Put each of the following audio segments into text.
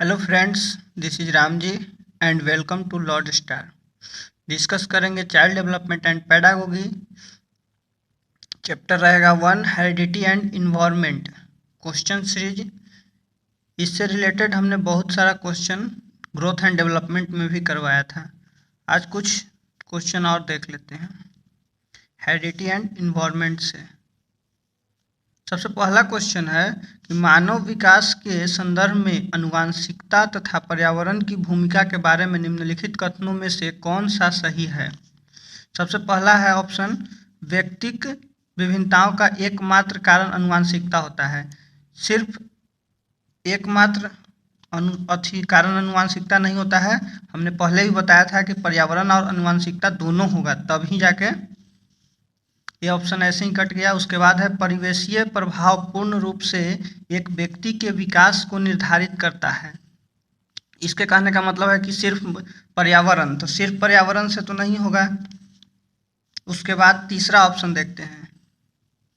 Hello friends, this is Ram ji and welcome to Lord Star. Discuss करेंगे child development and pedagogy. Chapter रहेगा 1, heredity and environment. Question series, इससे related हमने बहुत सारा question growth and development में भी करवाया था। आज कुछ क्वेश्चन और देख लेते हैं हेरिडिटी एंड इन्वायरमेंट से। सबसे पहला क्वेश्चन है कि मानव विकास के संदर्भ में आनुवंशिकता तथा पर्यावरण की भूमिका के बारे में निम्नलिखित कथनों में से कौन सा सही है। सबसे पहला है ऑप्शन, व्यक्तिक विभिन्नताओं का एकमात्र कारण आनुवंशिकता होता है। सिर्फ एकमात्र कारण आनुवंशिकता नहीं होता है। हमने पहले भी बताया था कि पर्यावरण और आनुवंशिकता दोनों होगा तभी जाके ये ऑप्शन ऐसे ही कट गया। उसके बाद है परिवेशीय प्रभाव पूर्ण रूप से एक व्यक्ति के विकास को निर्धारित करता है। इसके कहने का मतलब है कि सिर्फ पर्यावरण, तो सिर्फ पर्यावरण से तो नहीं होगा। उसके बाद तीसरा ऑप्शन देखते हैं,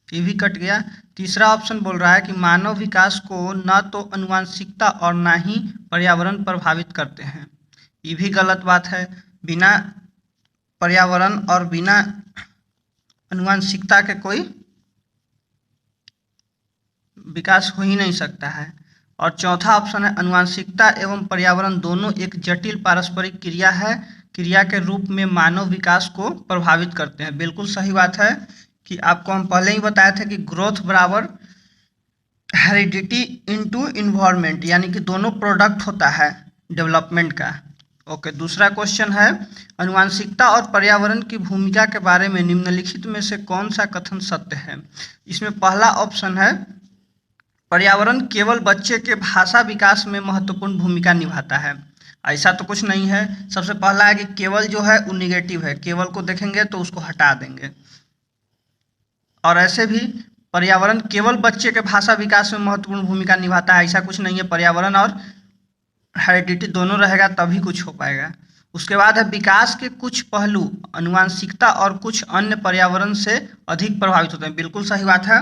ये भी कट गया। तीसरा ऑप्शन बोल रहा है कि मानव विकास को न तो आनुवंशिकता और न ही पर्यावरण प्रभावित करते हैं। ये भी गलत बात है। बिना पर्यावरण और बिना आनुवंशिकता के कोई विकास हो ही नहीं सकता है। और चौथा ऑप्शन है, आनुवंशिकता एवं पर्यावरण दोनों एक जटिल पारस्परिक क्रिया है, क्रिया के रूप में मानव विकास को प्रभावित करते हैं। बिल्कुल सही बात है कि आपको हम पहले ही बताए थे कि ग्रोथ बराबर हेरिडिटी इनटू इन्वायरमेंट, यानी कि दोनों प्रोडक्ट होता है डेवलपमेंट का। ओके, दूसरा क्वेश्चन है, आनुवंशिकता और पर्यावरण की भूमिका के बारे में निम्नलिखित में से कौन सा कथन सत्य है। इसमें पहला ऑप्शन है, पर्यावरण केवल बच्चे के भाषा विकास में महत्वपूर्ण भूमिका निभाता है। ऐसा तो कुछ नहीं है। सबसे पहला है कि केवल जो है वो निगेटिव है, केवल को देखेंगे तो उसको हटा देंगे। और ऐसे भी पर्यावरण केवल बच्चे के भाषा विकास में महत्वपूर्ण भूमिका निभाता है, ऐसा कुछ नहीं है। पर्यावरण और हेरिडिटी दोनों रहेगा तभी कुछ हो पाएगा। उसके बाद है, विकास के कुछ पहलू आनुवंशिकता और कुछ अन्य पर्यावरण से अधिक प्रभावित होते हैं। बिल्कुल सही बात है।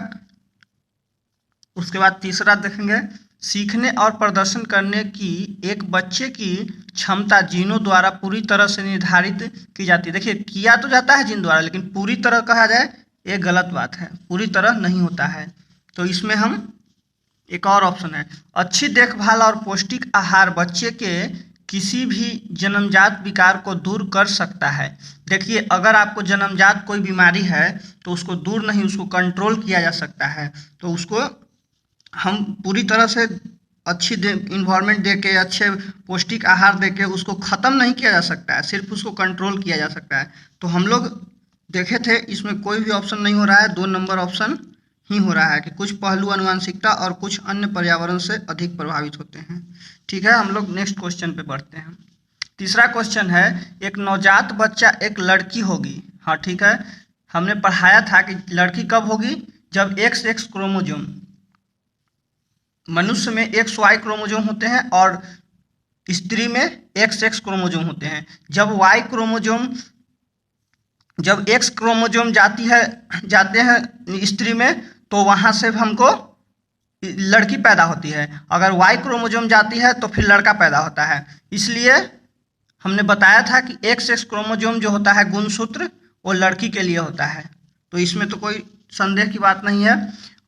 उसके बाद तीसरा देखेंगे, सीखने और प्रदर्शन करने की एक बच्चे की क्षमता जीनों द्वारा पूरी तरह से निर्धारित की जाती है। देखिए, किया तो जाता है जीन द्वारा, लेकिन पूरी तरह कहा जाए ये गलत बात है, पूरी तरह नहीं होता है। तो इसमें हम एक और ऑप्शन है, अच्छी देखभाल और पौष्टिक आहार बच्चे के किसी भी जन्मजात विकार को दूर कर सकता है। देखिए, अगर आपको जन्मजात कोई बीमारी है तो उसको दूर नहीं, उसको कंट्रोल किया जा सकता है। तो उसको हम पूरी तरह से अच्छी इन्वायरमेंट दे के, अच्छे पौष्टिक आहार दे के उसको ख़त्म नहीं किया जा सकता है, सिर्फ उसको कंट्रोल किया जा सकता है। तो हम लोग देखे थे, इसमें कोई भी ऑप्शन नहीं हो रहा है, 2 नंबर ऑप्शन ही हो रहा है कि कुछ पहलू आनुवंशिकता और कुछ अन्य पर्यावरण से अधिक प्रभावित होते हैं। ठीक है, हम लोग नेक्स्ट क्वेश्चन पे बढ़ते हैं। तीसरा क्वेश्चन है, एक नवजात बच्चा एक लड़की होगी। हाँ ठीक है, हमने पढ़ाया था कि लड़की कब होगी, जब XX क्रोमोजोम, मनुष्य में XY क्रोमोजोम होते हैं और स्त्री में XX क्रोमोजोम होते हैं। जब X क्रोमोजोम जाते हैं स्त्री में, तो वहां से हमको लड़की पैदा होती है। अगर Y क्रोमोजोम जाती है तो फिर लड़का पैदा होता है। इसलिए हमने बताया था कि XX क्रोमोजोम जो होता है गुणसूत्र, वो लड़की के लिए होता है। तो इसमें तो कोई संदेह की बात नहीं है।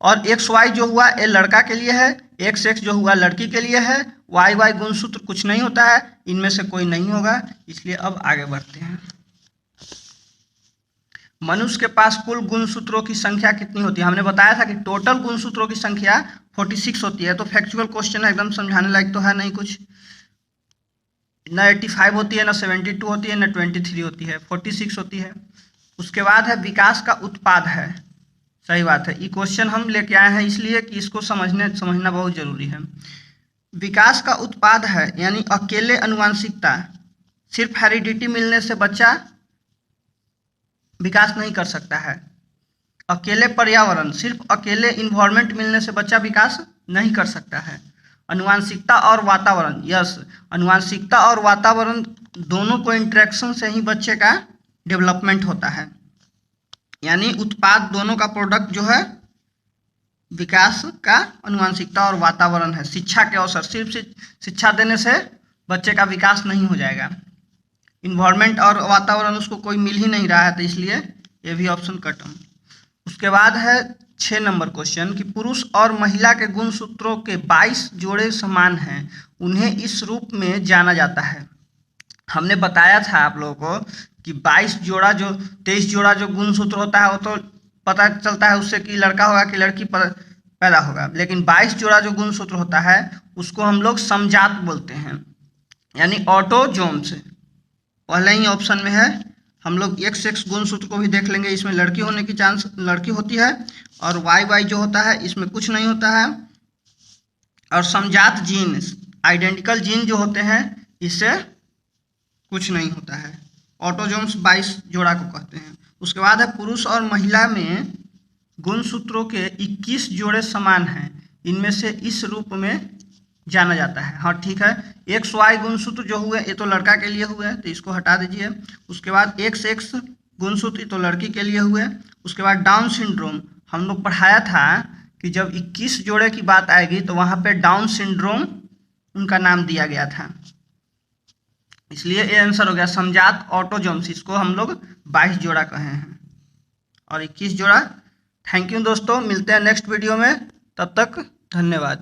और XY जो हुआ ये लड़का के लिए है, XX जो हुआ लड़की के लिए है। YY गुणसूत्र कुछ नहीं होता है, इनमें से कोई नहीं होगा। इसलिए अब आगे बढ़ते हैं। मनुष्य के पास कुल गुणसूत्रों की संख्या कितनी होती है। हमने बताया था कि टोटल गुणसूत्रों की संख्या 46 होती है। तो फैक्चुअल क्वेश्चन है, एकदम समझाने लायक तो है नहीं कुछ। न 85 होती है, न 72 होती है, न 23 होती है, 46 होती है। उसके बाद है, विकास का उत्पाद है। सही बात है, ये क्वेश्चन हम लेके आए हैं इसलिए कि इसको समझना बहुत जरूरी है। विकास का उत्पाद है यानी अकेले आनुवंशिकता, सिर्फ हेरिडिटी मिलने से बच्चा विकास नहीं कर सकता है। अकेले पर्यावरण, सिर्फ अकेले इन्वायरमेंट मिलने से बच्चा विकास नहीं कर सकता है। आनुवंशिकता और वातावरण, यस, आनुवंशिकता और वातावरण दोनों को इंटरेक्शन से ही बच्चे का डेवलपमेंट होता है। यानी उत्पाद दोनों का प्रोडक्ट जो है विकास का अनुवांशिकता और वातावरण है। शिक्षा के अवसर, सिर्फ शिक्षा देने से बच्चे का विकास नहीं हो जाएगा। इन्वायरमेंट और वातावरण उसको कोई मिल ही नहीं रहा है, तो इसलिए ये भी ऑप्शन कटम। उसके बाद है 6 नंबर क्वेश्चन कि पुरुष और महिला के गुणसूत्रों के 22 जोड़े समान हैं, उन्हें इस रूप में जाना जाता है। हमने बताया था आप लोगों को कि 22 जोड़ा जो 23 जोड़ा जो गुणसूत्र होता है वो तो पता चलता है उससे कि लड़का होगा कि लड़की पैदा होगा, लेकिन 22 जोड़ा जो गुणसूत्र होता है उसको हम लोग समजात बोलते हैं, यानी ऑटोजोम्स। पहले ही ऑप्शन में है। हम लोग XX गुणसूत्र को भी देख लेंगे, इसमें लड़की होने की चांस लड़की होती है, और YY जो होता है इसमें कुछ नहीं होता है। और समजात जीन, आइडेंटिकल जीन जो होते हैं इससे कुछ नहीं होता है। ऑटोजोम्स 22 जोड़ा को कहते हैं। उसके बाद है पुरुष और महिला में गुणसूत्रों के 21 जोड़े समान हैं, इनमें से इस रूप में जाना जाता है। हाँ ठीक है, XY गुणसूत्र जो हुए ये तो लड़का के लिए हुए, तो इसको हटा दीजिए। उसके बाद XX गुणसूत्र तो लड़की के लिए हुए। उसके बाद डाउन सिंड्रोम, हम लोग पढ़ाया था कि जब 21 जोड़े की बात आएगी तो वहाँ पे डाउन सिंड्रोम उनका नाम दिया गया था, इसलिए ये आंसर हो गया समजात ऑटोजोम्स। इसको हम लोग 22 जोड़ा कहे हैं और 21 जोड़ा। थैंक यू दोस्तों, मिलते हैं नेक्स्ट वीडियो में, तब तक धन्यवाद।